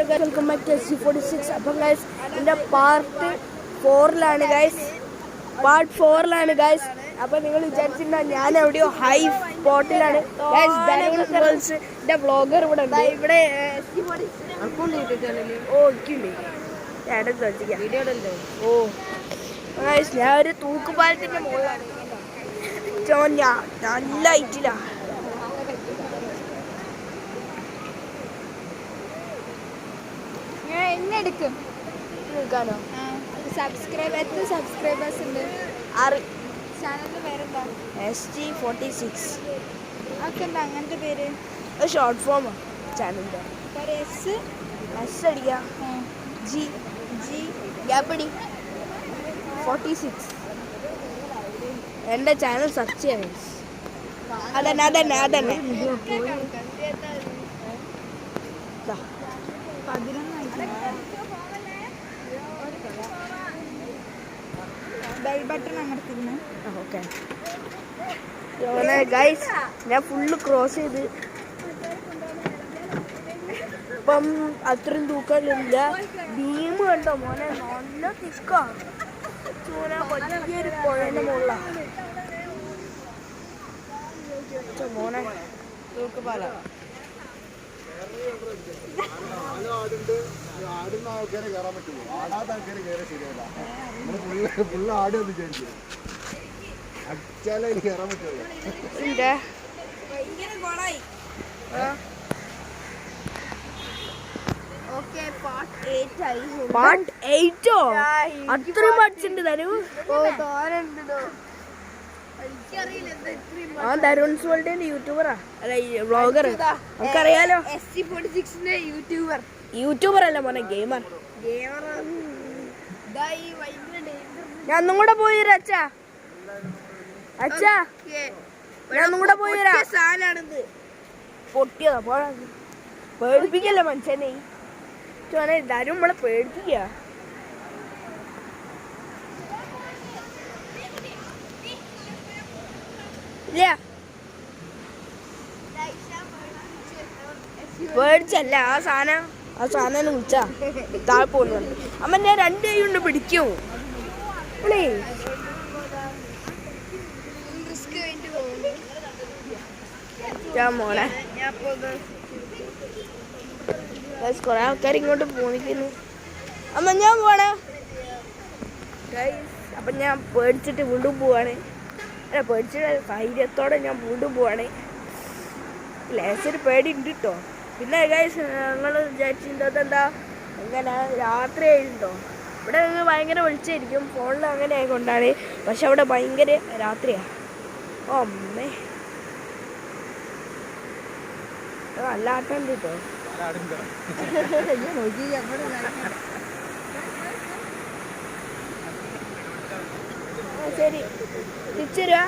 Welcome back to SG46. അപ്പം guys എൻ്റെ part 4ലാണ് guys. അപ്പം നിങ്ങൾ വിചാരിച്ചിട്ടുണ്ടോ ഞാൻ എവിടെയോ ഹൈ സ്പോട്ടിലാണ് ഗൈസ്. ഗേൾസ് എൻ്റെ വ്ളോഗർ ഇവിടെ ഉണ്ട്. ഇവിടെ ഓ ഗൈസ് ഞാൻ ഒരു തൂക്കുപാലത്തിൻ്റെ മുകളിലാണ്. നല്ല ഹൈറ്റിലാണ്. എന്നെടുക്കും നിൽക്കാനോ? എത്ര സബ്സ്ക്രൈബേഴ്സ് ഉണ്ട്? 6. ചാനലിന്റെ പേരെന്താ? SG46. അതൊക്കെ എന്താ അങ്ങനത്തെ പേര്? ഷോർട്ട് ഫോമാണ് ചാനലിൻ്റെ. എസ് അടിക്കാം. G ഗ്യാപ്പടി 46. എൻ്റെ ചാനൽ സെർച്ച് ചെയ്യാൻ അതന്നെ ബെൽ ബട്ടൺ അമർത്തിരുന്നു. ഓക്കെ ഗൈസ് ഞാൻ ഫുള്ള് ക്രോസ് ചെയ്ത് ഇപ്പം അത്രയും തൂക്കാനില്ല. ഭീം കണ്ടോ മോനെ, നല്ല തിക്കാണ്. വലിയൊരു പുഴേൻ്റെ മുകളിലാണ് മോനെ. തൂക്കുപാല ആടുന്ന ആൾക്കാരെ കയറാൻ പറ്റുള്ളൂ. ആടാത്ത ആൾക്കാരെ കയറാൻ ശരിയല്ല. നമ്മള് ഫുള്ള് ആടുമെന്ന് വിചാരിച്ചു അടിച്ചാലേ കയറാൻ പറ്റുള്ളൂ. പാർട്ട് 8 അത്രയും പഠിച്ചിട്ടുണ്ട് തരൂ. തരുൺസ് വേൾഡിന്റെ യൂട്യൂബറാ, അല്ല വ്ളോഗർ. നമുക്കറിയാലോ. SG46 യൂട്യൂബർ അല്ല മോനെ, ഗെയിമർ. ഞാൻ ഒന്നും കൂടെ പോയി തരാം അച്ഛാ. ഞാൻ ഒന്നും കൂടെ പോയി തരാം. സാധനമാണിത്. പൊട്ടിയതാ. പേടിപ്പിക്കല്ലേ മനുഷ്യനെ. എല്ലാരും നമ്മളെ പേടിപ്പിക്ക. ഇല്ല പേടിച്ചല്ല. ആ സാധനം വിളിച്ചാ താഴെ പോകുന്നു. അമ്മ ഞാൻ 2 കൈ കൊണ്ട് പിടിക്കും. മോനെ കുറെ ആൾക്കാർ ഇങ്ങോട്ട് പോന്നിക്കുന്നു. അമ്മ ഞാൻ പോണേ. അപ്പം ഞാൻ പേടിച്ചിട്ട് വീണ്ടും പോവാണ്. അല്ല പേടിച്ചിട്ട് ധൈര്യത്തോടെ ഞാൻ വീണ്ടും പോവാണ്. ലേശൊരു പേടി ഉണ്ട് കേട്ടോ. പിന്നെ ഗൈസ് ഞങ്ങൾ വിചാരിച്ചിട്ട് എന്താ അങ്ങനെ രാത്രി ആയിട്ടുണ്ടോ. ഇവിടെ ഭയങ്കര വെളിച്ചായിരിക്കും ഫോണിൽ, അങ്ങനെ ആയിക്കൊണ്ടാണ്. പക്ഷെ അവിടെ ഭയങ്കര രാത്രിയാ. ഓ അമ്മേ, നല്ല ആട്ടം ഉണ്ട് കേട്ടോ. ശരി തിരിച്ചുതരാ.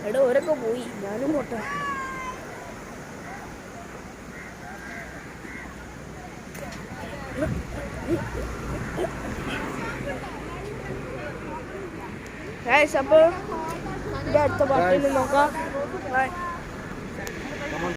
എടാ ഓരൊക്കെ പോയി, ഞാനും പോട്ടെ. അപ്പോൾ അടുത്ത പാർട്ടിയിൽ നോക്കാം.